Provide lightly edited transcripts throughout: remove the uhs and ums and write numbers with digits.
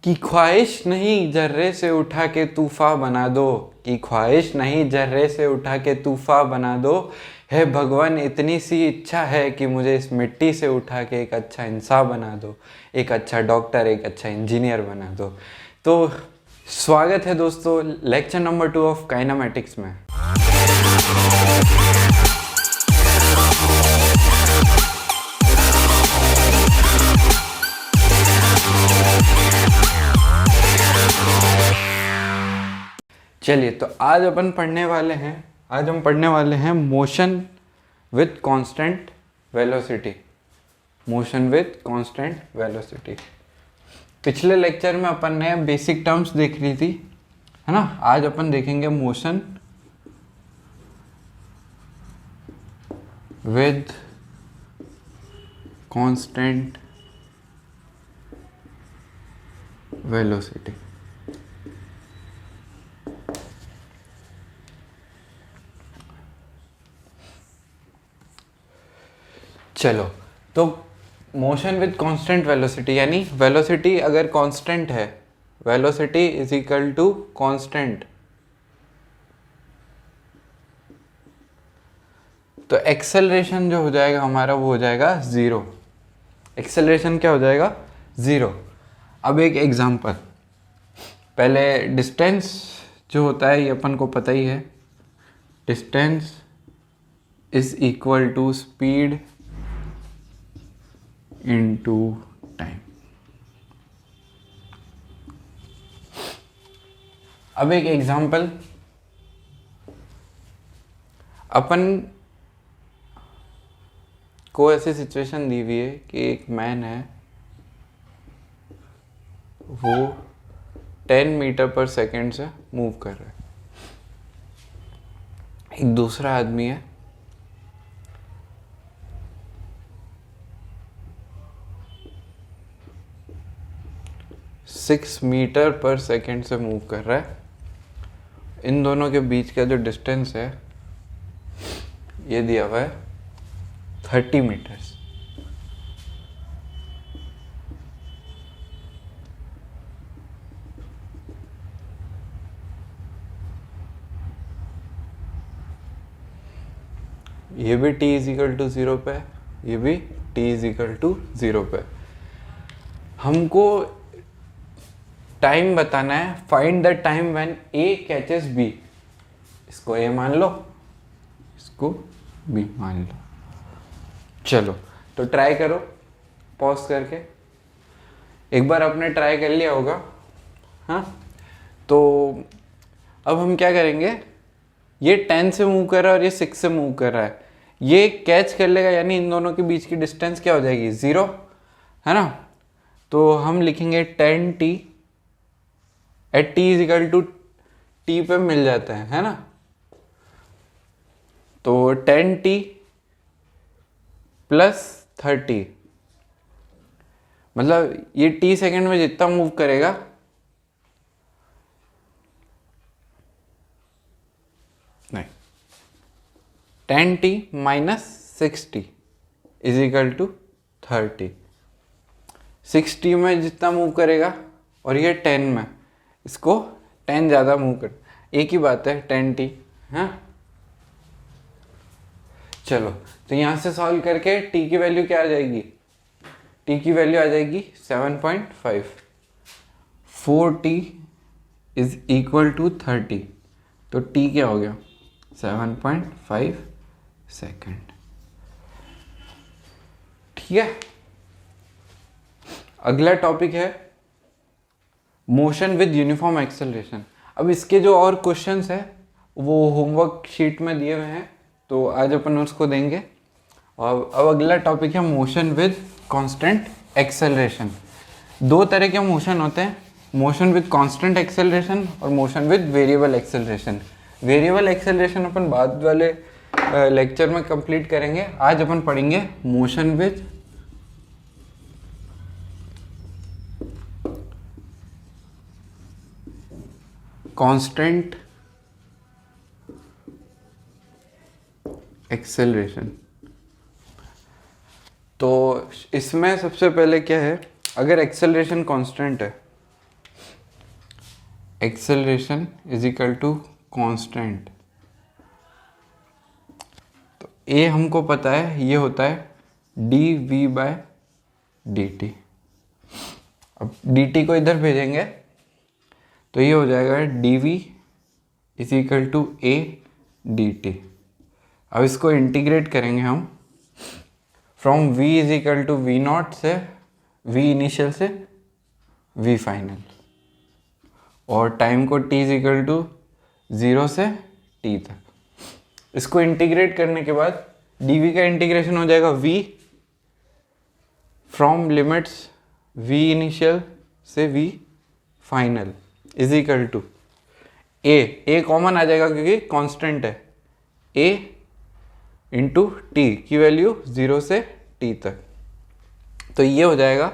कि ख्वाहिश नहीं जर्रे से उठा के तूफ़ा बना दो, कि ख्वाहिश नहीं जर्रे से उठा के तूफ़ा बना दो, है भगवान इतनी सी इच्छा है कि मुझे इस मिट्टी से उठा के एक अच्छा इंसान बना दो, एक अच्छा डॉक्टर, एक अच्छा इंजीनियर बना दो। तो स्वागत है दोस्तों लेक्चर नंबर 2 ऑफ काइनेमेटिक्स में। चलिए, तो आज हम पढ़ने वाले हैं motion with constant velocity. Motion with constant velocity. पिछले लेक्चर में अपन ने बेसिक टर्म्स देख ली थी, है ना। आज अपन देखेंगे मोशन विथ कांस्टेंट वेलोसिटी। चलो, तो मोशन विद कांस्टेंट वेलोसिटी यानी वेलोसिटी अगर कांस्टेंट है, velocity is equal to constant, तो एक्सेलरेशन जो हो जाएगा हमारा वो हो जाएगा ज़ीरो। एक्सेलरेशन क्या हो जाएगा? ज़ीरो। अब एक एग्जांपल, पहले डिस्टेंस जो होता है ये अपन को पता ही है, distance is equal to speed into time. अब एक एग्जांपल, अपन को ऐसी सिचुएशन दी हुई है कि एक मैन है, वो 10 मीटर पर सेकेंड से मूव कर रहा है। एक दूसरा आदमी है, सिक्स मीटर पर सेकेंड से मूव कर रहा है। इन दोनों के बीच का जो डिस्टेंस है ये दिया हुआ है 30 मीटर्स। ये भी t इज इक्वल टू 0 पे है, ये भी t इज इक्वल टू 0 पे। हमको टाइम बताना है, find the time when A catches B। इसको A मान लो, इसको B मान लो। चलो, तो ट्राई करो पॉज करके। एक बार आपने ट्राई कर लिया होगा, हाँ। तो अब हम क्या करेंगे, ये 10 से मूव कर रहा है और ये 6 से मूव कर रहा है, ये कैच कर लेगा, यानी इन दोनों के बीच की डिस्टेंस क्या हो जाएगी? 0, है ना। तो हम लिखेंगे 10t at t is equal to t पे मिल जाता है ना। तो 10t प्लस 30, मतलब ये t सेकेंड में जितना मूव करेगा नहीं, 10t minus 6t is equal to 30। 6t में जितना मूव करेगा और ये 10 में, इसको 10 ज़्यादा मूव कर, एक ही बात है 10t, हाँ। चलो, तो यहाँ से सॉल्व करके t की वैल्यू क्या आ जाएगी? t की वैल्यू आ जाएगी 7.5। 4t इज इक्वल टू 30, तो t क्या हो गया? 7.5 सेकेंड। ठीक है, अगला टॉपिक है मोशन विद यूनिफॉर्म एक्सेलरेशन। अब इसके जो और क्वेश्चंस है वो होमवर्क शीट में दिए हुए हैं, तो आज अपन उसको देंगे। और अब अगला टॉपिक है मोशन विद कांस्टेंट एक्सेलरेशन। दो तरह के मोशन होते हैं, मोशन विद कांस्टेंट एक्सेलरेशन और motion with variable acceleration. Variable acceleration अपन बाद वाले लेक्चर में कंप्लीट करेंगे। आज अपन पढ़ेंगे मोशन विद कांस्टेंट एक्सेलरेशन। तो इसमें सबसे पहले क्या है, अगर एक्सेलरेशन कांस्टेंट है acceleration is equal to constant. तो ए हमको पता है ये होता है d v by d t. अब डी टी को इधर भेजेंगे तो ये हो जाएगा d v is equal to a d t. अब इसको इंटीग्रेट करेंगे हम from v is equal to v naught से v इनिशियल से v फाइनल, और टाइम को t इज इक्वल टू 0 से t तक। इसको इंटीग्रेट करने के बाद dv का इंटीग्रेशन हो जाएगा v from limits v initial से v final is equal to a common आ जाएगा क्योंकि कांस्टेंट है, a इंटू टी की वैल्यू 0 से t तक। तो ये हो जाएगा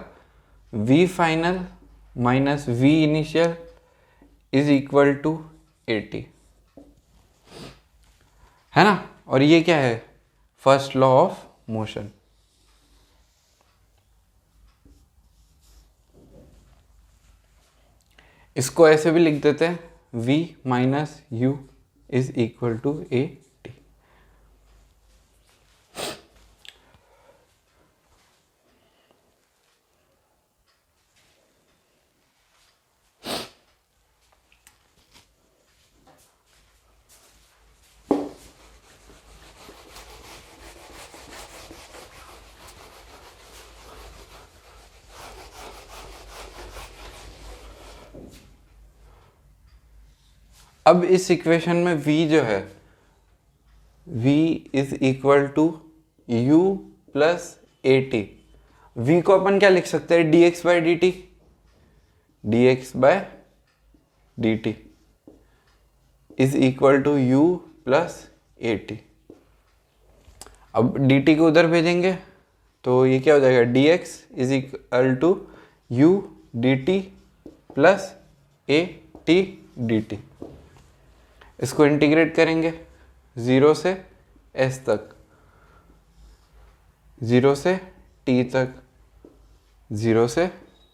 v final minus v initial is equal to 80, है ना। और ये क्या है, फर्स्ट लॉ ऑफ मोशन। इसको ऐसे भी लिख देते हैं v minus u is equal to a t. अब इस इक्वेशन में v जो है v is equal to u plus a t. v को अपन क्या लिख सकते हैं, dx by d t, dx by d t is equal to u plus a t. अब dt को उधर भेजेंगे तो ये क्या हो जाएगा, dx is equal to u dt plus a t d t. इसको इंटीग्रेट करेंगे 0 से s तक, 0 से t तक, 0 से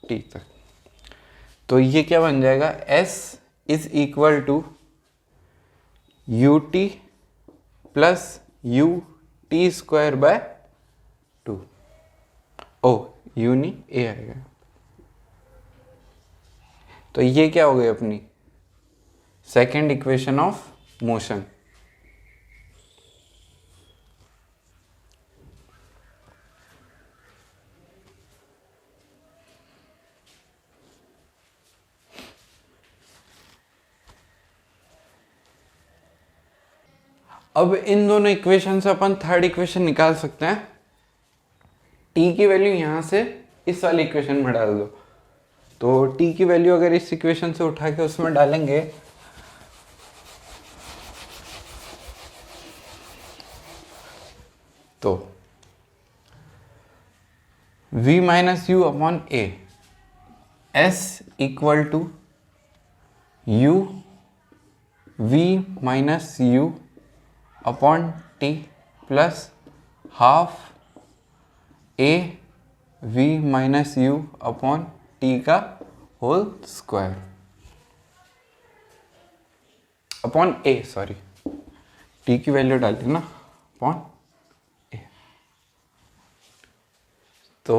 t तक। तो ये क्या बन जाएगा, s is equal to you t plus u t square by 2। Oh u नहीं a आएगा। तो ये क्या हो गई अपनी सेकेंड इक्वेशन ऑफ मोशन। अब इन दोनों इक्वेशन से अपन थर्ड इक्वेशन निकाल सकते हैं। t की वैल्यू यहां से इस वाली इक्वेशन में डाल दो, तो t की वैल्यू अगर इस इक्वेशन से उठा के उसमें डालेंगे तो v minus u upon a, s equal to u v minus u upon t plus half a v minus u upon t का whole square upon a, sorry t की वैल्यू डालती ना अपॉन ए। तो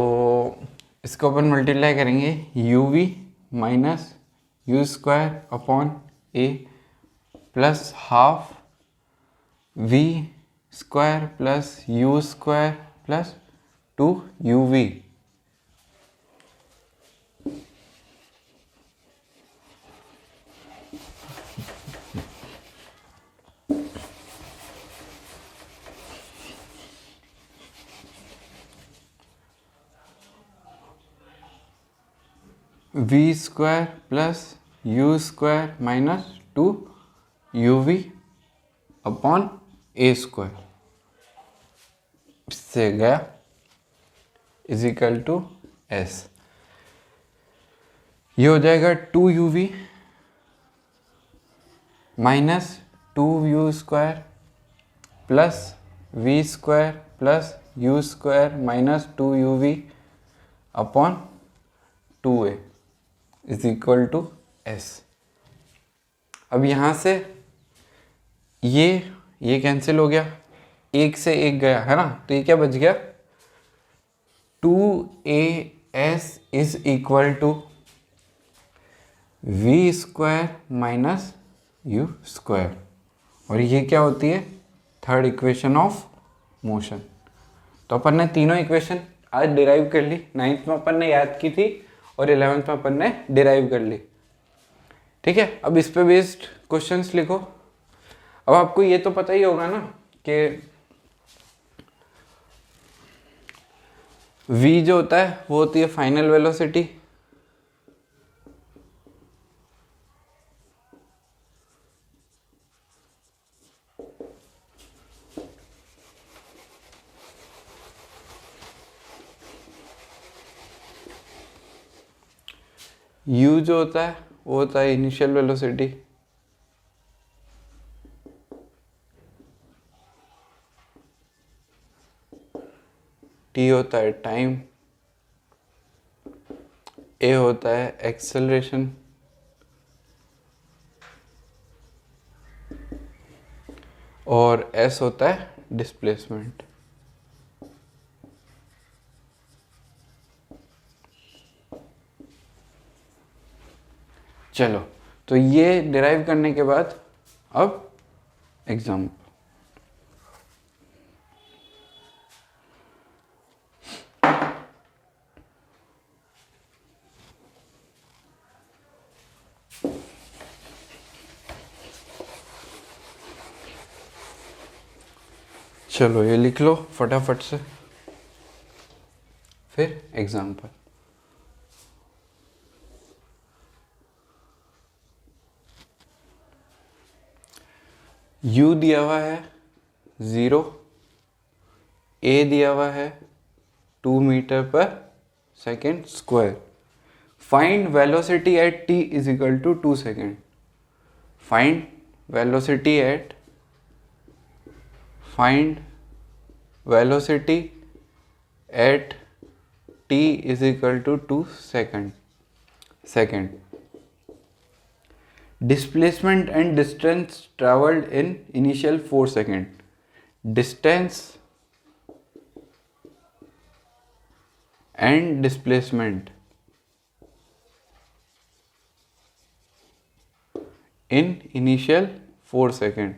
इसको अपन multiply करेंगे u v minus u square upon a plus half v square plus u square plus 2 u v. V square plus u square minus 2 u v upon A square, इससे गया is equal to S. ये हो जाएगा 2 u v minus 2 u square plus v square plus u square minus 2 u v upon 2a is equal to s. अब यहाँ से ये cancel हो गया, एक से एक गया है ना, तो ये क्या बच गया, 2as is equal to v square minus u square, और ये क्या होती है, थर्ड इक्वेशन ऑफ मोशन। तो अपन ने तीनों इक्वेशन आज डिराइव कर ली, 9th में अपन ने याद की थी और 11th में अपन ने डिराइव कर ली। ठीक है, अब इस पे बेस्ड क्वेश्चंस लिखो। अब आपको ये तो पता ही होगा ना कि v जो होता है वो होती है फाइनल वेलोसिटी, u जो होता है वो होता है इनिशियल वेलोसिटी, t होता है टाइम, a होता है एक्सेलरेशन, और s होता है डिस्प्लेसमेंट। चलो, तो ये डिराइव करने के बाद अब एग्जाम्पल। चलो ये लिख लो फटाफट से, फिर एग्जाम्पल। u दिया हुआ है 0, a दिया हुआ है 2 मीटर पर second square. Find velocity at t is equal to 2 second. Find velocity at t is equal to 2 second. Displacement and distance traveled in initial 4 second. Distance and displacement in initial 4 second.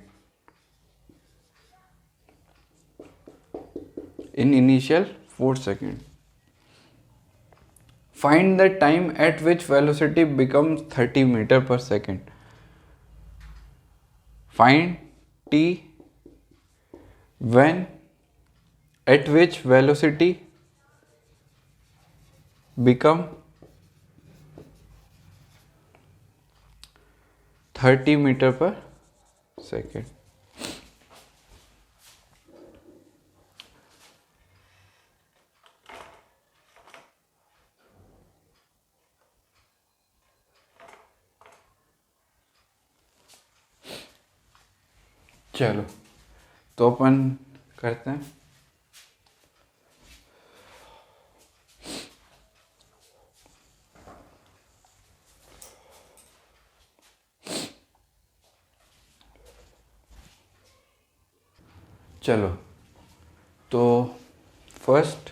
In initial 4 second. Find the time at which velocity becomes 30 meter per second. Find t when at which velocity become 30 meter per second. चलो, तो अपन करते हैं। चलो, तो first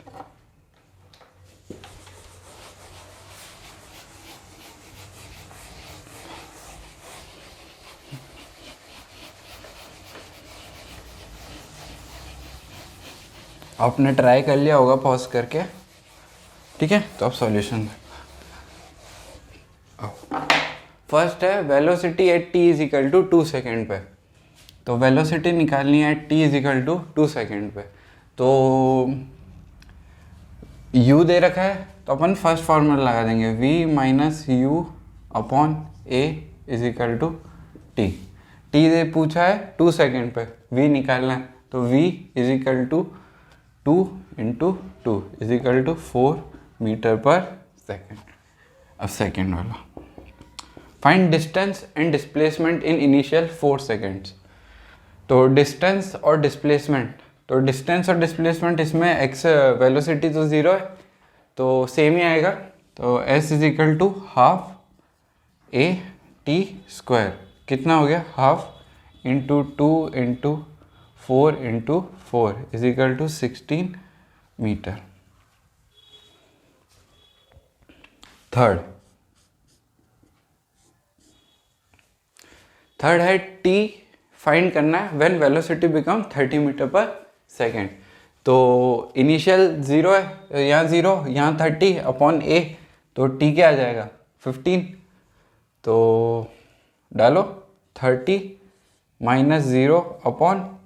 आपने try कर लिया होगा पॉज करके, ठीक है, तो अब सॉल्यूशन। फर्स्ट है velocity at t is equal to 2 second पे। तो वेलोसिटी निकालनी है t is equal to 2 second पे। तो u दे रखा है तो अपन फर्स्ट फॉर्मूला लगा देंगे, v minus u upon a is equal to t। t दे पूछा है 2 सेकेंड पे, v निकालना है, तो v is equal to 2 into 2 is equal to 4 metre पर सेकेंड। अब सेकेंड वाला, find distance and displacement in initial 4 seconds. तो डिस्टेंस और डिस्प्लेसमेंट, तो डिस्टेंस और डिस्प्लेसमेंट इसमें एक्स वेलोसिटी तो 0 है तो सेम ही आएगा, तो s is equal to half a t square. कितना हो गया, half into 2 into 4 into 4 is equal to 16 metre. Third है टी फाइंड करना है व्हेन वेलोसिटी बिकम 30 मीटर पर सेकेंड। तो इनिशियल 0 है, यहाँ 0 यहाँ 30 अपॉन ए, तो टी क्या आ जाएगा 15। तो डालो 30 माइनस 0 अपॉन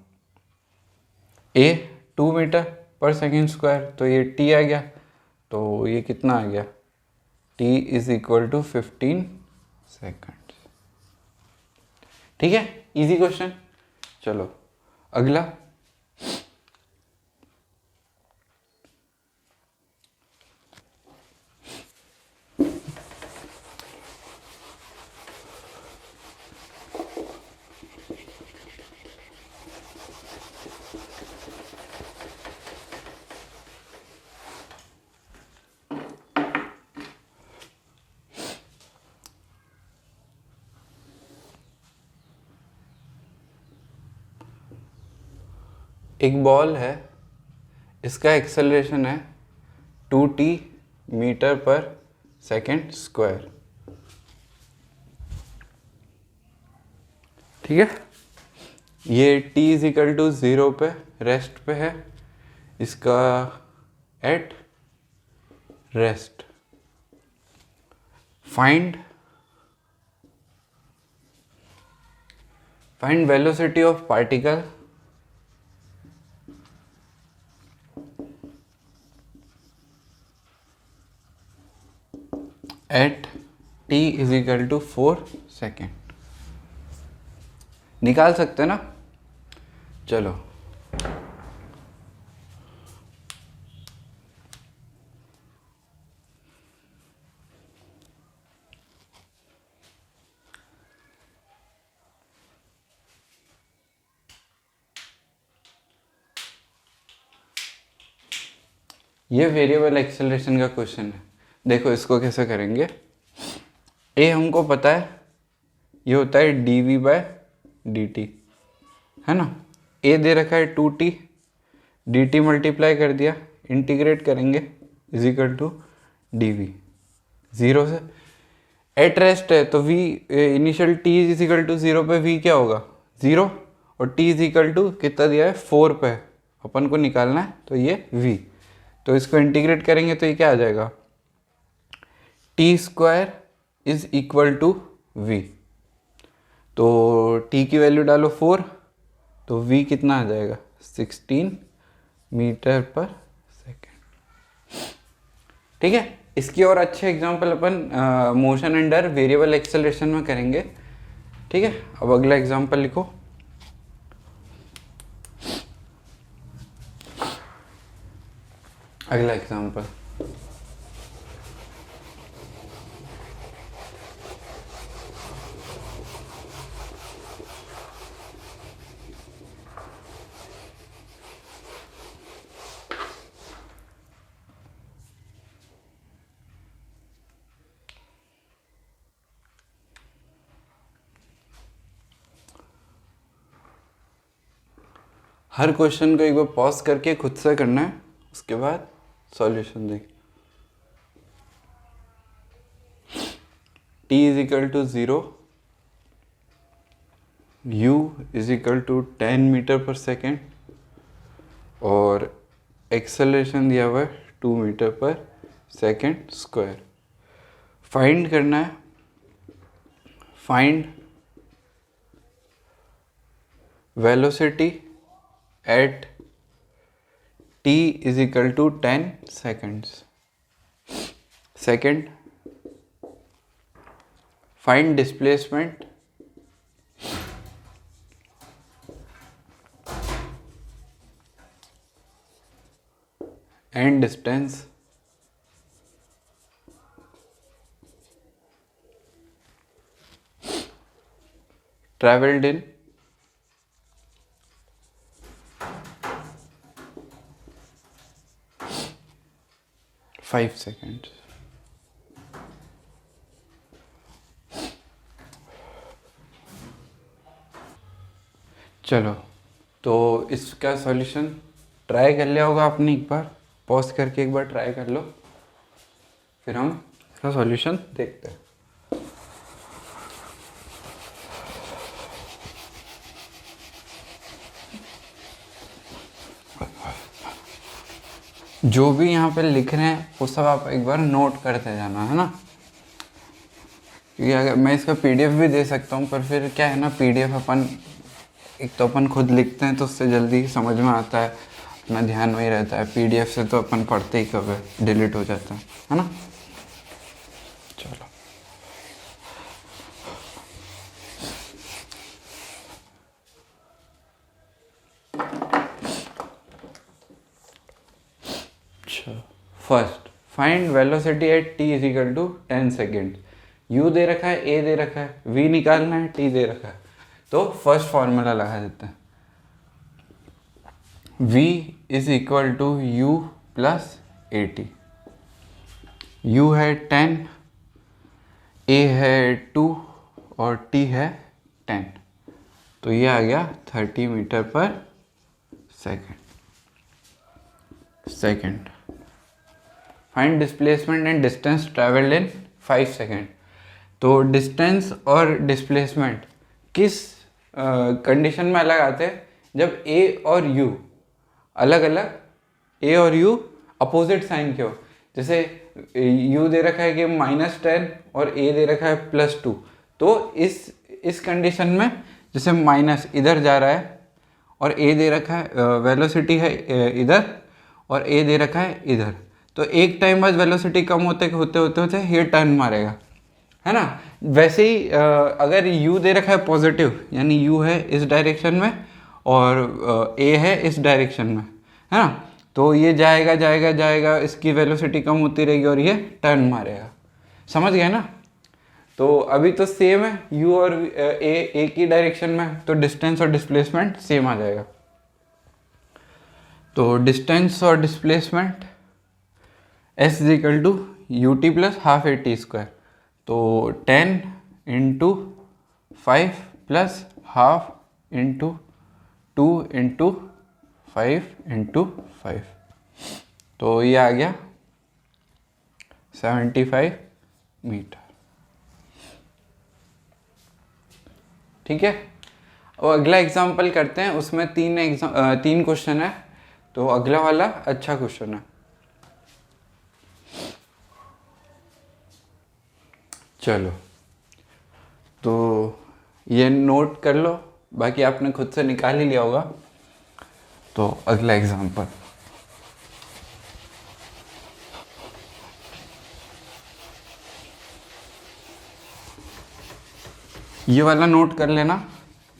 ए 2 मीटर पर सेकेंड स्क्वायर, तो ये टी आ गया। तो ये कितना आ गया, t is equal to 15 second. ठीक है, इजी क्वेश्चन। चलो अगला, एक बॉल है, इसका एक्सेलरेशन है 2t मीटर पर सेकेंड स्क्वायर। ठीक है, ये t इज इक्वल टू 0 पे रेस्ट पे है, इसका at rest. Find velocity of particle at t is equal to 4 second. निकाल सकते हैं ना, चलो ये वेरिएबल एक्सेलरेशन का क्वेश्चन है। देखो इसको कैसे करेंगे, ए हमको पता है ये होता है dv बाय dt, है ना। ए दे रखा है 2t, dt मल्टीप्लाई कर दिया, इंटीग्रेट करेंगे इज इक्वल टू dv। 0 से एट रेस्ट है तो v initial t is equal to 0 पे v क्या होगा 0, और t इज इक्वल टू कितना दिया है 4 पे, अपन को निकालना है, तो ये v। तो इसको इंटीग्रेट करेंगे तो ये क्या आ जाएगा, t square is equal to v. तो t की वैल्यू डालो 4, तो v कितना आ जाएगा 16 मीटर पर सेकेंड। ठीक है, इसकी और अच्छे एग्जांपल अपन मोशन अंडर वेरिएबल एक्सेलरेशन में करेंगे। ठीक है, अब अगला एग्जांपल लिखो। अगला एग्जांपल, हर क्वेश्चन को एक बार पॉज करके खुद से करना है, उसके बाद सॉल्यूशन देख। t is equal to 0, u is equal to 10 metre पर सेकेंड, और एक्सेलरेशन दिया हुआ है 2 मीटर पर सेकेंड स्क्वायर। फाइंड करना है, find velocity at t is equal to 10 seconds. Second, find displacement and distance traveled in 5 seconds. चलो, तो इसका सॉल्यूशन ट्राई कर लिया होगा आपने, एक बार पॉज करके एक बार ट्राई कर लो, फिर हम इसका सॉल्यूशन देखते हैं। जो भी यहाँ पे लिख रहे हैं वो सब आप एक बार नोट करते जाना, है ना। क्योंकि अगर मैं इसका पीडीएफ भी दे सकता हूँ, पर फिर क्या है ना, पीडीएफ अपन एक तो अपन खुद लिखते हैं तो उससे जल्दी समझ में आता है, अपना ध्यान वही रहता है। पीडीएफ से तो अपन पढ़ते ही कब डिलीट हो जाता है ना। चलो, first find velocity at t is equal to 10 second. u दे रखा है, a दे रखा है, v निकालना है, t दे रखा है। तो फर्स्ट फॉर्मूला लगा देते हैं, v is equal to u plus a t. u है 10, a है 2 और t है 10, तो ये आ गया 30 मीटर पर second. Find displacement and distance travelled in 5 second. तो डिस्टेंस और डिस्प्लेसमेंट किस कंडीशन में अलग आते हैं, जब a और u अलग अलग, a और u अपोजिट साइन के हो। जैसे u दे रखा है कि -10 और a दे रखा है +2, तो इस कंडीशन में जैसे माइनस इधर जा रहा है और a दे रखा है, वेलोसिटी है इधर और a दे रखा है इधर, तो एक टाइम बाद वेलोसिटी कम होते होते ये टर्न मारेगा, है ना। वैसे ही अगर u दे रखा है पॉजिटिव, यानी u है इस डायरेक्शन में और a है इस डायरेक्शन में, है ना, तो ये जाएगा जाएगा जाएगा, इसकी वेलोसिटी कम होती रहेगी और ये टर्न मारेगा। समझ गए ना। तो अभी तो सेम है, u और a की डायरेक्शन में, तो डिस्टेंस और डिस्प्लेसमेंट सेम आ जाएगा। तो डिस्टेंस और displacement s is equal to you t plus half a t square. तो 10 into 5 plus half into 2 into 5 into 5, तो ये आ गया 75 मीटर। ठीक है, और अगला एग्जाम्पल करते हैं, उसमें तीन क्वेश्चन है, तो अगला वाला अच्छा क्वेश्चन है। चलो, तो ये नोट कर लो, बाकी आपने खुद से निकाल ही लिया होगा। तो अगला एग्जाम्पल, ये वाला नोट कर लेना,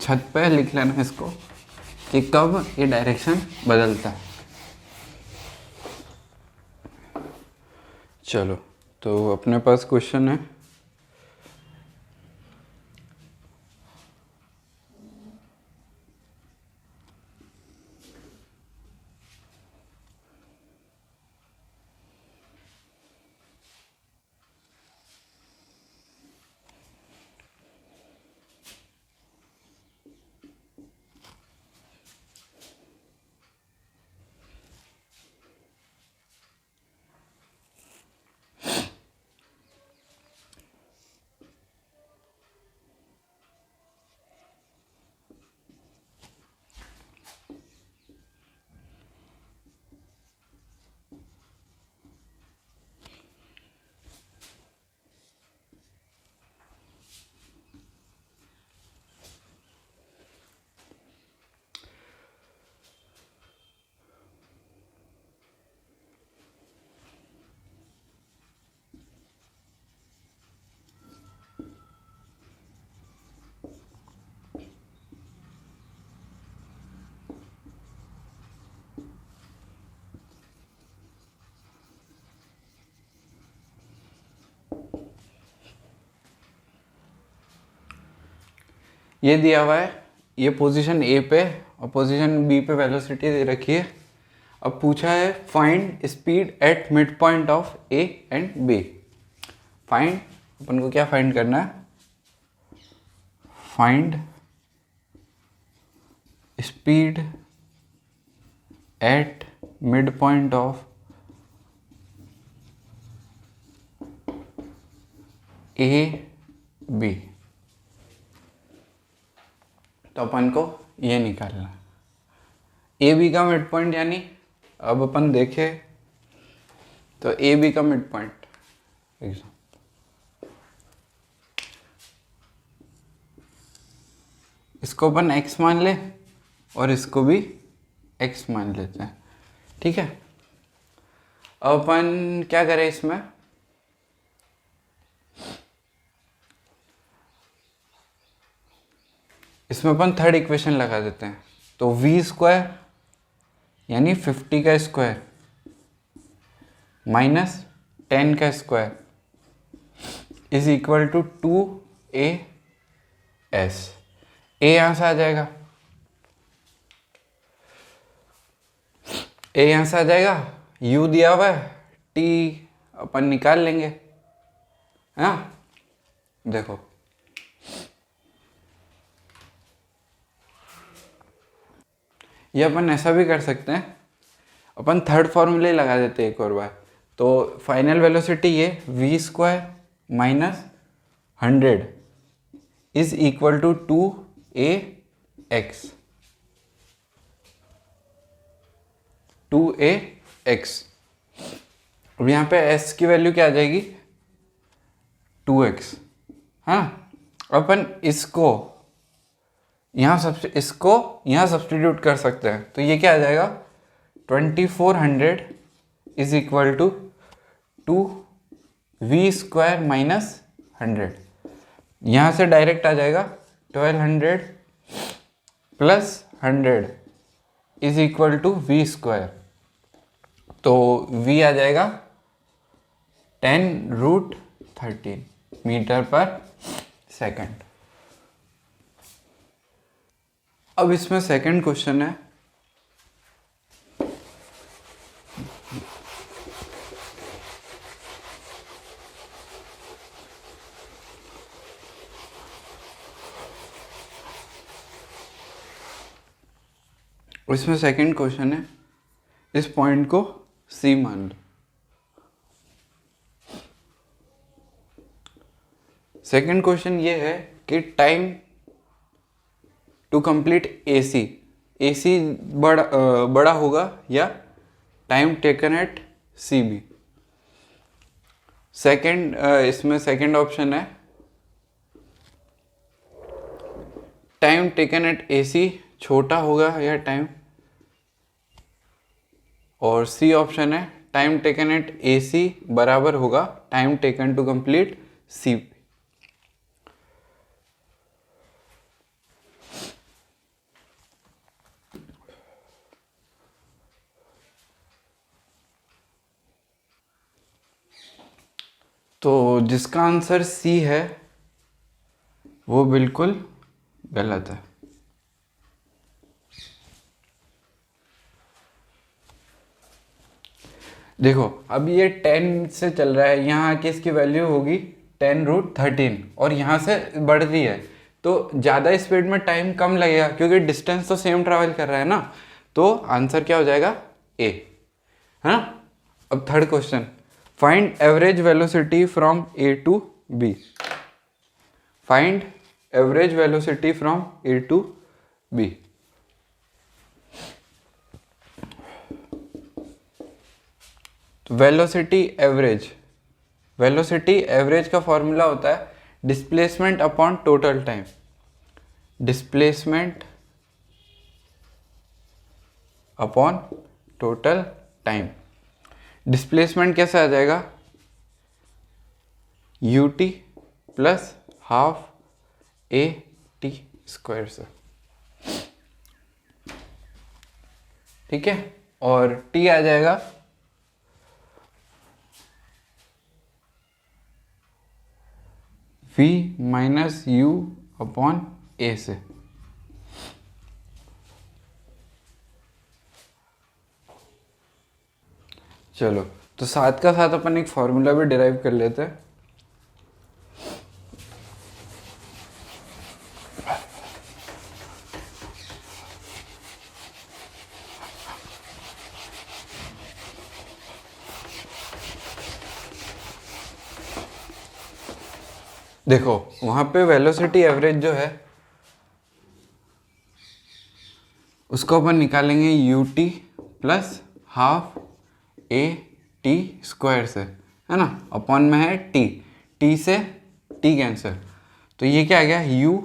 छत पे लिख लेना इसको कि कब ये डायरेक्शन बदलता है। चलो, तो अपने पास क्वेश्चन है, ये दिया हुआ है, ये पोजीशन ए पे और पोजीशन बी पे वेलोसिटी दे रखी है। अब पूछा है find speed at mid point of A and B. Find, अपन को क्या फाइंड करना है, find speed at mid point of A B. तो अपन को ये निकालना ए बी का मिड पॉइंट, यानी अब अपन देखें तो ए बी का मिड पॉइंट इसको अपन x मान ले और इसको भी x मान लेते हैं, ठीक है। अब अपन क्या करें, इसमें अपन थर्ड इक्वेशन लगा देते हैं। तो v स्क्वायर यानी 50 का स्क्वायर माइनस 10 का square is equal to 2as। a यहां से आ जाएगा, a यहां से आ जाएगा, u दिया हुआ है, t अपन निकाल लेंगे, हाँ। देखो ये अपन ऐसा भी कर सकते हैं, अपन थर्ड फॉर्मूले लगा देते हैं एक और बार। तो फाइनल वेलोसिटी ये v square minus 100 is equal to 2ax। 2ax। अब यहाँ पे s की वैल्यू क्या आ जाएगी, 2x, हाँ। अपन इसको यहाँ सब्स्टिट्यूट कर सकते हैं। तो ये क्या आ जाएगा, 2400 is equal to 2v square minus 100। यहाँ से डायरेक्ट आ जाएगा 1200 plus 100 is equal to v square. तो v आ जाएगा 10√13 मीटर पर सेकंड। अब इसमें सेकंड क्वेश्चन है, इस पॉइंट को C मान लो। सेकंड क्वेश्चन ये है कि टाइम टू कंप्लीट AC बड़ा होगा या टाइम टेकन एट CB। इसमें सेकंड ऑप्शन है टाइम टेकन एट AC छोटा होगा या टाइम, और C ऑप्शन है टाइम टेकन एट AC बराबर होगा time taken to complete CB। तो जिसका आंसर C है वो बिल्कुल गलत है। देखो अब ये 10 से चल रहा है, यहाँ की इसकी वैल्यू होगी 10√13 और यहाँ से बढ़ रही है, तो ज़्यादा स्पीड में टाइम कम लगेगा क्योंकि डिस्टेंस तो सेम ट्रैवल कर रहा है ना। तो आंसर क्या हो जाएगा, A, है ना। अब third question, find average velocity from A to B। Find average velocity from A to B। तो वेलोसिटी एवरेज का फॉर्मूला होता है displacement upon total time. Displacement upon total time. Displacement कैसे आ जाएगा, ut plus half AT square से, ठीक है। और t आ जाएगा v minus u upon A से। चलो तो साथ का साथ अपन एक फॉर्मूला भी डिराइव कर लेते हैं। देखो वहां पे वेलोसिटी एवरेज जो है उसको अपन निकालेंगे u t plus half a t square से, है ना, अपॉन में है टी, टी से टी कैंसिल, तो ये क्या आ गया u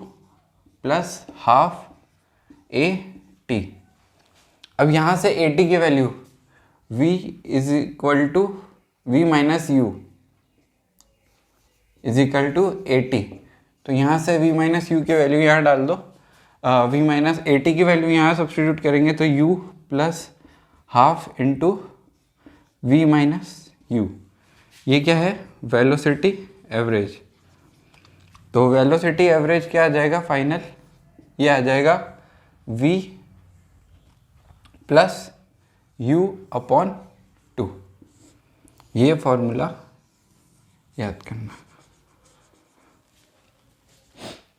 plus half a t. अब यहाँ से ए टी की value v is equal to v minus u is equal to a t, तो यहाँ से v माइनस यू की वैल्यू यहाँ डाल दो, v माइनस ए टी की वैल्यू यहाँ सब्सटीट्यूट करेंगे तो u plus half into v minus u, ये क्या है वेलोसिटी एवरेज। तो वेलोसिटी एवरेज क्या आ जाएगा फाइनल, ये आ जाएगा v प्लस u अपॉन 2, ये फॉर्मूला याद करना,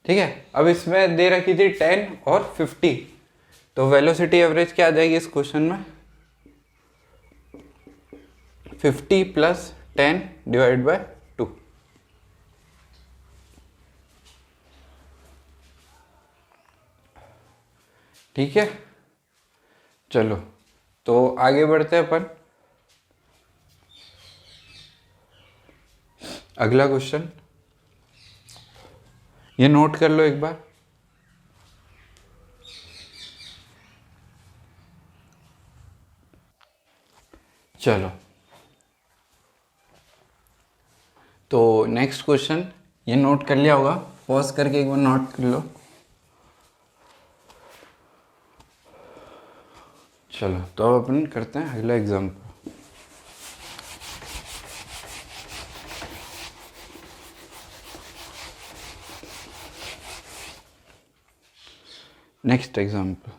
ठीक है। अब इसमें दे रखी थी 10 और 50, तो वेलोसिटी एवरेज क्या आ जाएगी इस क्वेश्चन में 50 प्लस 10 डिवाइड बाय 2। ठीक है, चलो तो आगे बढ़ते हैं अपन। अगला क्वेश्चन ये नोट कर लो एक बार। चलो तो नेक्स्ट क्वेश्चन ये नोट कर लिया होगा, पॉज करके एक बार नोट कर लो। चलो तो अब अपन करते हैं अगला एग्जाम्पल। नेक्स्ट एग्जाम्पल,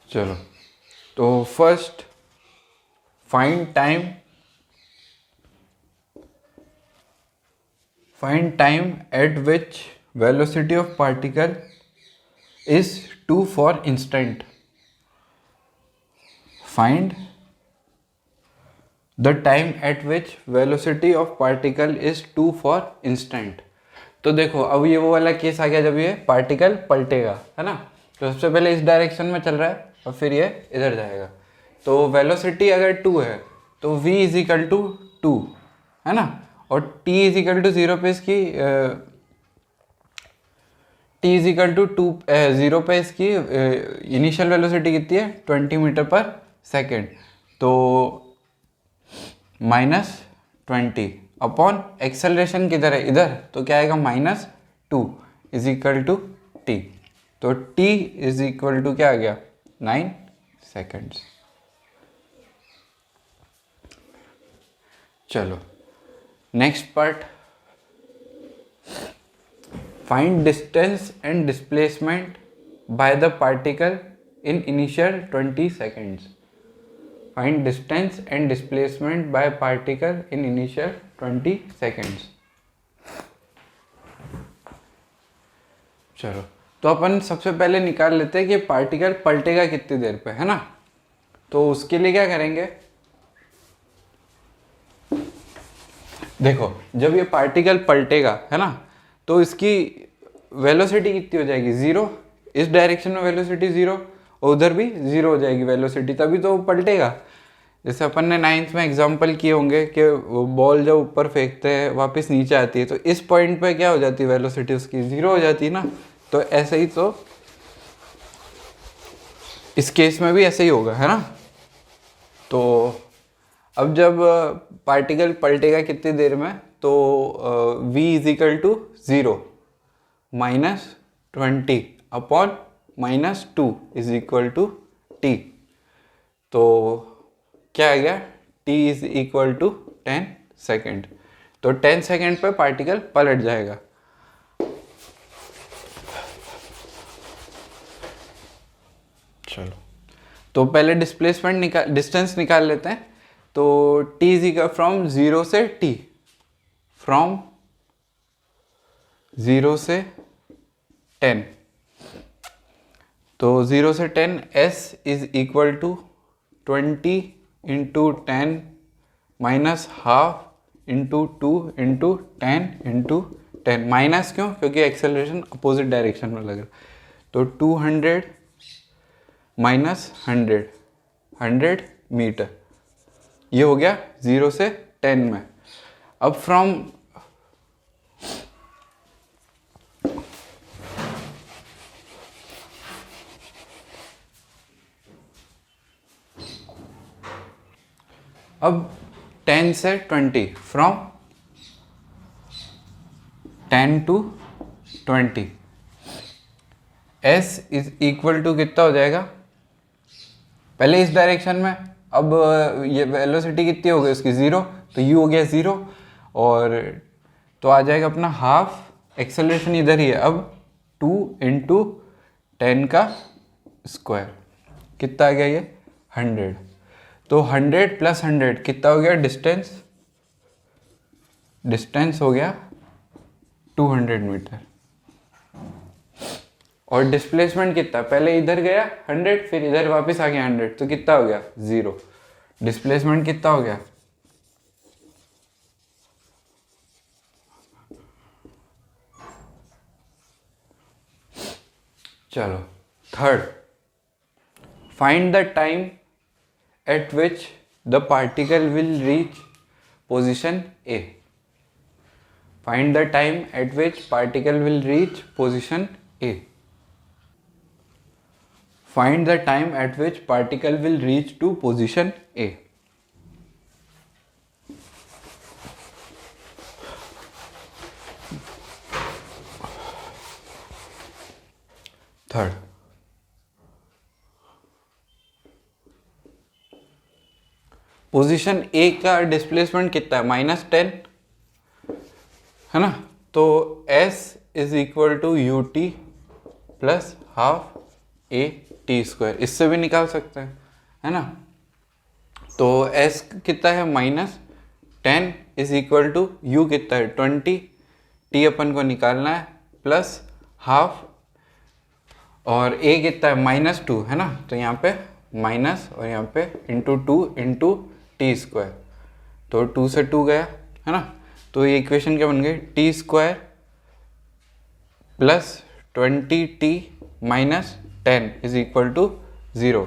चलो तो first find time at which velocity of particle is 2 for instant. Find the time at which velocity of particle is 2 for instant. तो देखो अब ये वो वाला केस आ गया जब ये पार्टिकल पलटेगा, है ना, तो सबसे पहले इस डायरेक्शन में चल रहा है और फिर ये इधर जाएगा। तो वेलोसिटी अगर 2 है तो v इज इक्वल टू 2, है ना, और t इज इक्वल टू 0 पे इसकी t इज इक्वल टू 0 पे इसकी इनिशियल वेलोसिटी कितनी है 20 मीटर पर सेकेंड, तो -20 अपॉन एक्सेलरेशन किधर है इधर, तो क्या आएगा -2 इज इक्वल टू t, तो t इज इक्वल टू क्या आ गया 9 सेकेंड्स। चलो next part, find distance and displacement by the particle in initial 20 seconds. Find distance and displacement bye particle in initial 20 seconds. चलो तो अपन सबसे पहले निकाल लेते हैं कि पार्टिकल पलटेगा कितनी देर पे, है ना। तो उसके लिए क्या करेंगे, देखो जब ये पार्टिकल पलटेगा, है ना, तो इसकी वेलोसिटी कितनी हो जाएगी 0, इस डायरेक्शन में वेलोसिटी 0 और उधर भी 0 हो जाएगी वेलोसिटी, तभी तो पलटेगा। जैसे अपन ने 9th में एग्जाम्पल किए होंगे कि बॉल जब ऊपर फेंकते हैं वापस नीचे आती है, तो इस पॉइंट पे क्या हो जाती है, वेलोसिटी उसकी 0 हो जाती है ना। तो ऐसे ही तो इस केस में भी ऐसे ही होगा, है ना। तो अब जब पार्टिकल पलटेगा कितनी देर में, तो v is equal to 0 -20 upon -2 is equal to t। तो क्या आ गया, t is equal to 10 second. तो 10 सेकेंड पे पार्टिकल पलट जाएगा। चलो, तो पहले डिस्प्लेसमेंट डिस्टेंस निकाल लेते हैं। तो t इज इक्वल फ्रॉम 0 से t, फ्रॉम 0 से 10, तो 0 से 10 s is equal to 20 into 10 minus half into 2 into 10 into 10। Minus क्यों, क्योंकि एक्सेलरेशन अपोजिट डायरेक्शन में लग रहा है। तो 200 माइनस 100 मीटर, ये हो गया 0 से 10 में। अब फ्रॉम अब 10 से 20, from 10 to 20, s is equal to कितना हो जाएगा, पहले इस डायरेक्शन में, अब ये वेलोसिटी कितनी हो गई उसकी 0, तो u हो गया 0, और तो आ जाएगा अपना हाफ, एक्सेलरेशन इधर ही है। अब 2 इंटू 10 का स्क्वायर, कितना आ गया ये 100। तो 100 प्लस 100 कितना हो गया, डिस्टेंस हो गया 200 मीटर। और डिस्प्लेसमेंट कितना, पहले इधर गया 100, फिर इधर वापस आ गया 100, तो कितना हो गया 0। डिस्प्लेसमेंट कितना हो गया, चलो third, find the time at which the particle will reach position A. Find the time at which particle will reach position A. Find the time at which particle will reach to position A. Third, position A का displacement कितना है, -10 है ना। तो s is equal to you t plus half a t square, इससे भी निकाल सकते हैं, है ना। तो s कितना है -10 इज इक्वल टू u कितना है 20, t अपन को निकालना है प्लस हाफ, और a कितना है -2 है ना, तो यहाँ पे माइनस और यहाँ पे इंटू 2 इंटू टी स्क्वायर, तो 2 से 2 गया है ना। तो ये इक्वेशन क्या बन गई, t square plus 20t minus 10 is equal to 0।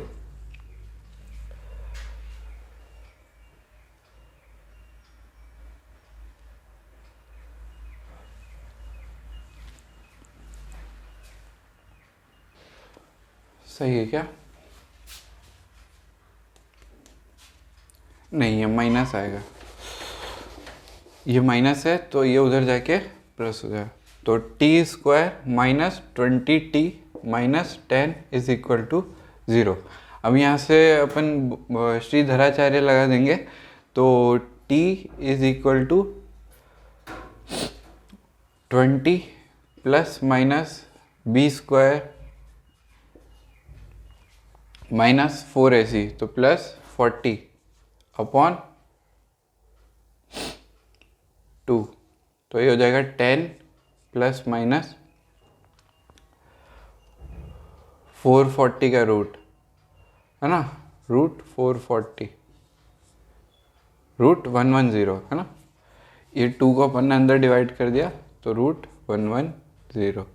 सही है क्या, नहीं ये माइनस आएगा, ये माइनस है तो ये उधर जाके प्लस हो जाएगा। तो T square minus 20t minus 10 is equal to 0। अब यहाँ से अपन श्रीधराचार्य लगा देंगे, तो t is equal to 20 plus minus B square minus 4ac, तो प्लस 40 अपॉन 2, तो ये हो जाएगा 10 प्लस माइनस 440 का रूट, है ना, रूट 440 रूट 110 है ना। ये 2 को अपन ने अंदर डिवाइड कर दिया, तो रूट 110।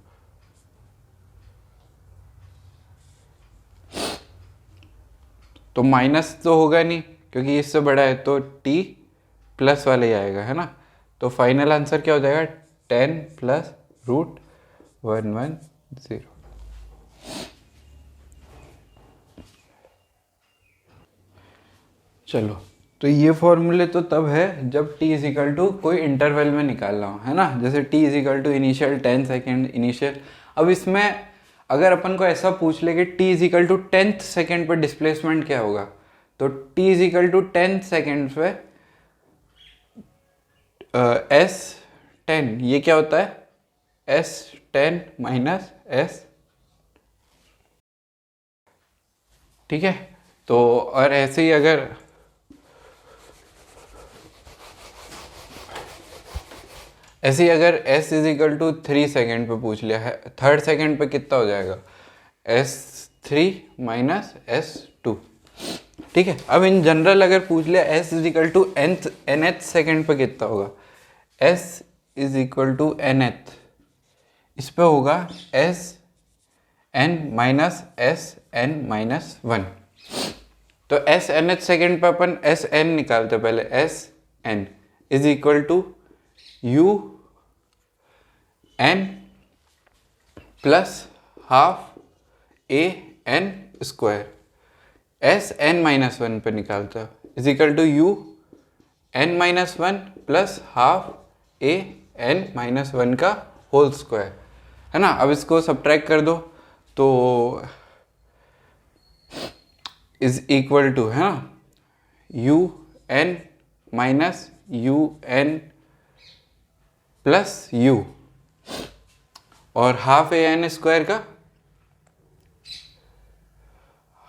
तो माइनस तो होगा नहीं क्योंकि इससे बड़ा है तो t प्लस वाला ही आएगा, है ना। तो फाइनल आंसर क्या हो जाएगा, 10 प्लस रूट 110। चलो, तो ये फॉर्मूले तो तब है जब t इज इक्वल टू कोई इंटरवल में निकालना हो, है ना। जैसे t is equal to initial 10 second initial. अब इसमें अगर अपन को ऐसा पूछ ले कि t is equal to 10th second पर डिस्प्लेसमेंट क्या होगा, तो t is equal to 10 second पे S10, ये क्या होता है, S10 माइनस S, ठीक है। तो और ऐसे ही अगर s is equal to 3 second पे पूछ लिया है, थर्ड सेकेंड पे कितना हो जाएगा, S3 माइनस S2, ठीक है। अब इन जनरल अगर पूछ लिया s is equal to nth second पे कितना होगा, s is equal to nth, इस पे होगा Sn माइनस Sn माइनस 1। तो Snth सेकेंड पे अपन Sn निकालते पहले, Sn is equal to u n plus half a n square, Sn minus 1 पे निकालता है, is equal to u n minus 1 plus half a n minus 1 का whole square, है ना। अब इसको सब्ट्रैक्ट कर दो तो इज इक्वल टू, है ना, u n minus u n plus u और हाफ ए एन स्क्वायर का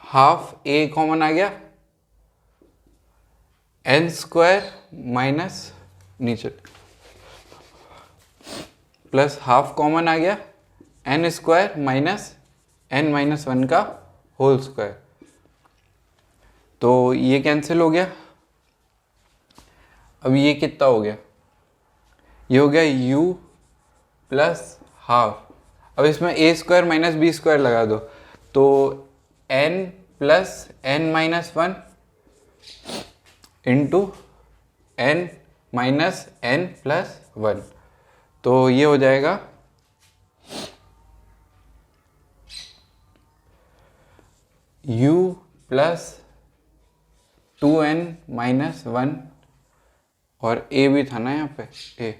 हाफ ए कॉमन आ गया, एन स्क्वायर माइनस नीचे प्लस हाफ कॉमन आ गया, N square minus N minus 1 का होल स्क्वायर। तो ये कैंसिल हो गया। अब ये कितना हो गया, ये हो गया u प्लस हाफ। अब इसमें a square minus B square लगा दो, तो n plus n minus 1 into n minus n plus 1, तो ये हो जाएगा u प्लस 2n माइनस 1 और a भी था ना यहाँ पे a,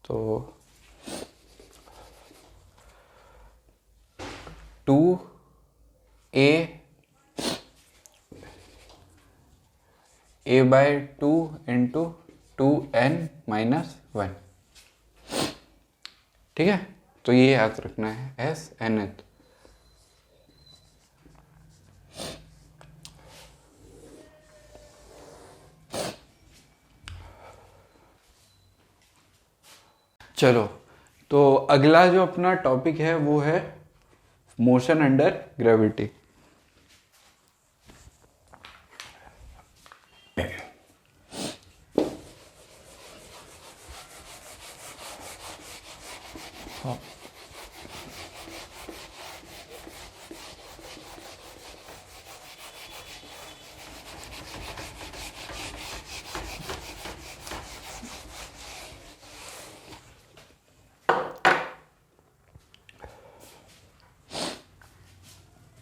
तो 2a bye 2 into 2n minus 1, ठीक है। तो ये याद रखना है Snth। चलो, तो अगला जो अपना टॉपिक है वो है motion under gravity.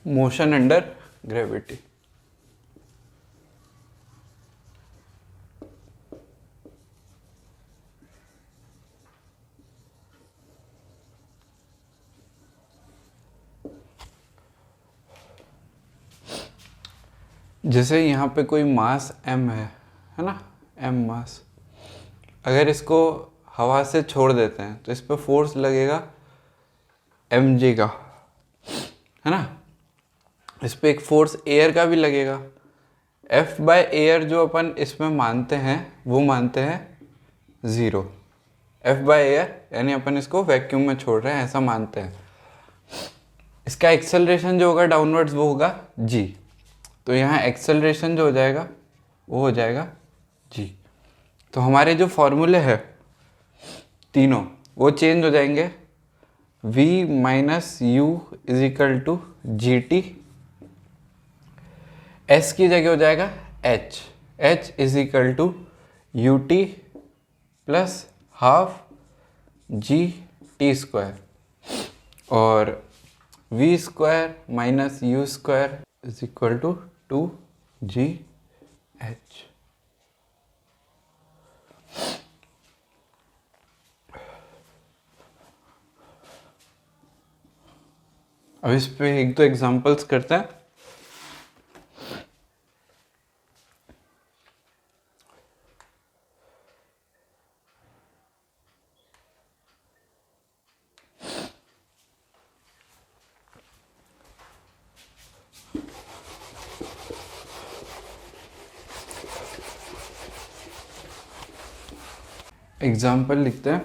Motion under gravity. जैसे यहाँ पे कोई मास m है ना, m मास, अगर इसको हवा से छोड़ देते हैं तो इस पर फोर्स लगेगा mg का, है ना। इस पर एक फोर्स एयर का भी लगेगा, F बाय एयर जो अपन इसमें मानते हैं वो मानते हैं 0, F बाय एयर यानी अपन इसको वैक्यूम में छोड़ रहे हैं ऐसा मानते हैं। इसका एक्सेलरेशन जो होगा डाउनवर्ड्स वो होगा g, तो यहाँ एक्सेलरेशन जो हो जाएगा वो हो जाएगा g। तो हमारे जो फॉर्मूले हैं तीनों वो चेंज हो जाएंगे, v minus u is equal to g t, s की जगह हो जाएगा h. h is equal to you t plus half g t square और v square minus u square is equal to 2 GH। अब इस पे एक दो एग्जांपल्स करते हैं। एग्जाम्पल लिखते हैं।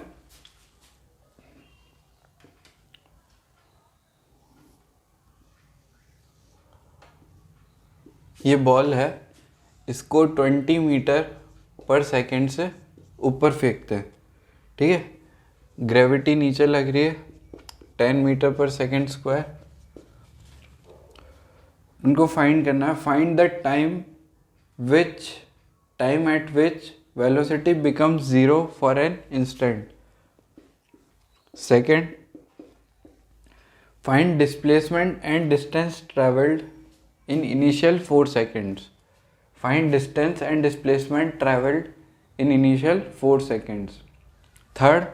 ये बॉल है, इसको 20 मीटर पर सेकेंड से ऊपर फेंकते हैं, ठीक है। ग्रेविटी नीचे लग रही है 10 मीटर पर सेकेंड स्क्वायर। उनको फाइंड करना है, find the time at which velocity becomes 0 for an instant. Second, find displacement and distance travelled in initial 4 seconds. Find distance and displacement traveled in initial 4 seconds. Third,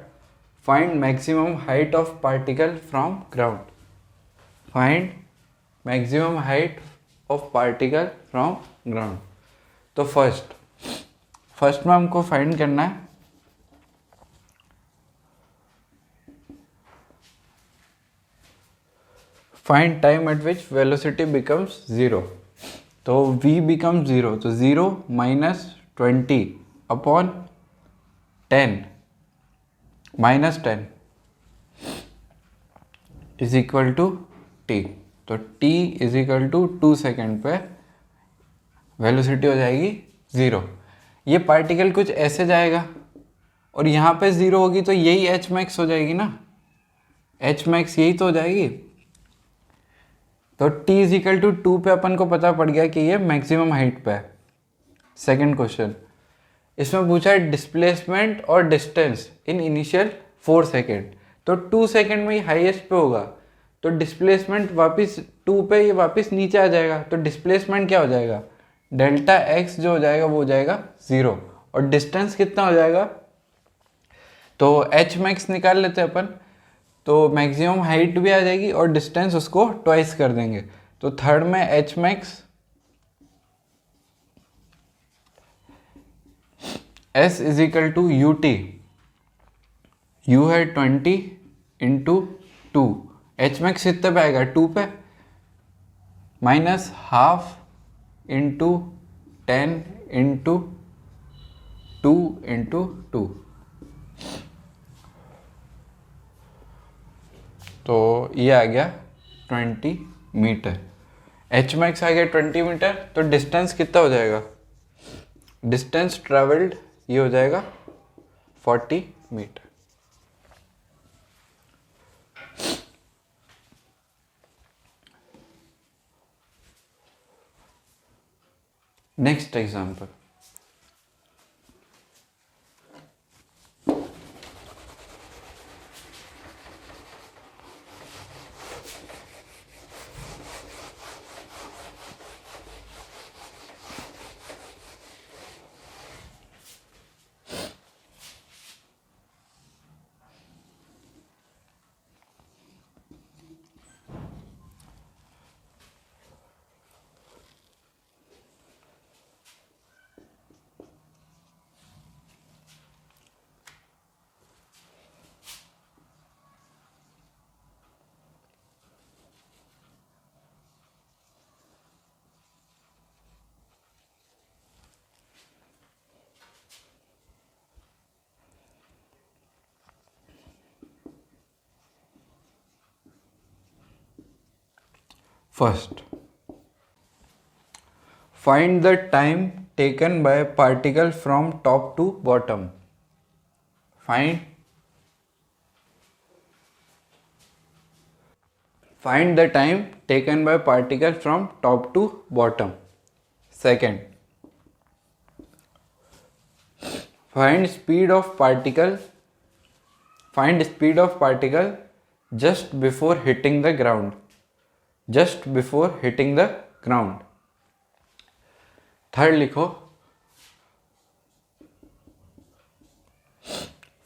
find maximum height of particle from ground. Find maximum height of particle from ground. तो first में हमको find करना है find time at which velocity becomes 0। तो v becomes 0, तो 0 minus 20 upon 10 minus 10 is equal to t। तो t is equal to 2 second पे velocity हो जाएगी 0। ये पार्टिकल कुछ ऐसे जाएगा और यहाँ पे 0 होगी तो यही h मैक्स हो जाएगी ना, h मैक्स यही तो हो जाएगी। तो t इज इक्वल टू 2 पे अपन को पता पड़ गया कि ये मैक्सिमम हाइट पे है। सेकंड क्वेश्चन, इसमें पूछा है डिस्प्लेसमेंट और डिस्टेंस इन इनिशियल 4 सेकेंड। तो 2 सेकेंड में ही हाईएस्ट पे होगा, तो डिस्प्लेसमेंट वापस 2 पे ये वापस नीचे आ जाएगा। तो डिस्प्लेसमेंट क्या हो जाएगा, डेल्टा x जो हो जाएगा वो हो जाएगा 0 और डिस्टेंस कितना हो जाएगा, तो h मैक्स निकाल लेते हैं अपन। तो मैक्सिमम हाइट भी आ जाएगी और डिस्टेंस उसको ट्वाइस कर देंगे। तो थर्ड में h max s is equal to you T, U है 20 इंटू 2, h मैक्स कितने पे आएगा 2 पे, minus half into 10 into 2 into 2। तो ये आ गया 20 मीटर, एच मैक्स आ गया 20 मीटर। तो डिस्टेंस कितना हो जाएगा, डिस्टेंस ट्रेवल्ड ये हो जाएगा 40 metre. Next example, first, find the time taken by particle from top to bottom. Find the time taken by particle from top to bottom. Second, find speed of particle just before hitting the ground, just before hitting the ground. Third लिखो,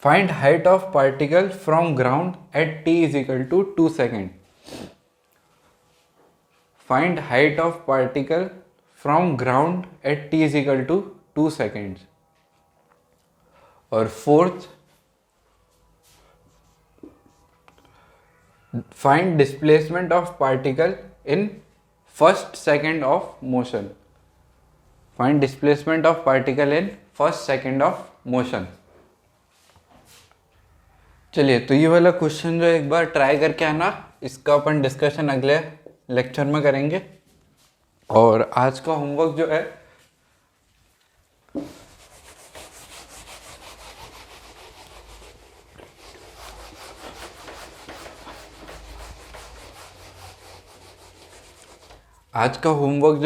find height of particle from ground at t is equal to 2 second. Find height of particle from ground at t is equal to 2 seconds. और fourth, find displacement of particle in first second of motion. Find displacement of particle in first second of motion. चलिए, तो ये वाला question जो एक बार try करके आना, इसका अपन डिस्कशन अगले लेक्चर में करेंगे। और आज का होमवर्क जो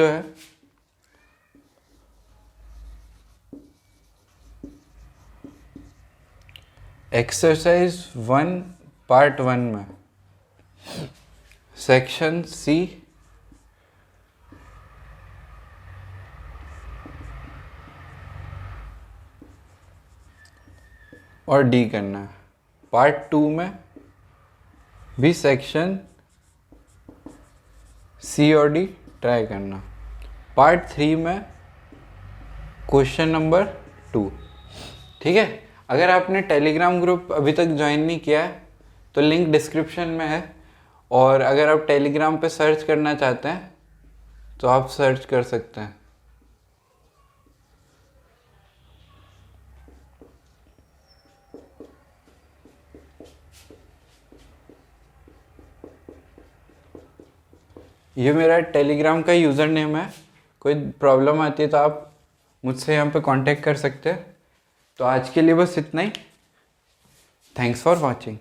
है एक्सरसाइज 1 पार्ट 1 में सेक्शन सी और डी करना है। पार्ट 2 में भी सेक्शन सी और डी ट्राई करना। पार्ट 3 में क्वेश्चन नंबर 2। ठीक है। अगर आपने टेलीग्राम ग्रुप अभी तक ज्वाइन नहीं किया है तो लिंक डिस्क्रिप्शन में है, और अगर आप टेलीग्राम पे सर्च करना चाहते हैं तो आप सर्च कर सकते हैं। ये मेरा टेलीग्राम का यूज़र नेम है। कोई प्रॉब्लम आती है तो आप मुझसे यहाँ पे कांटेक्ट कर सकते हैं। तो आज के लिए बस इतना ही। Thanks for watching.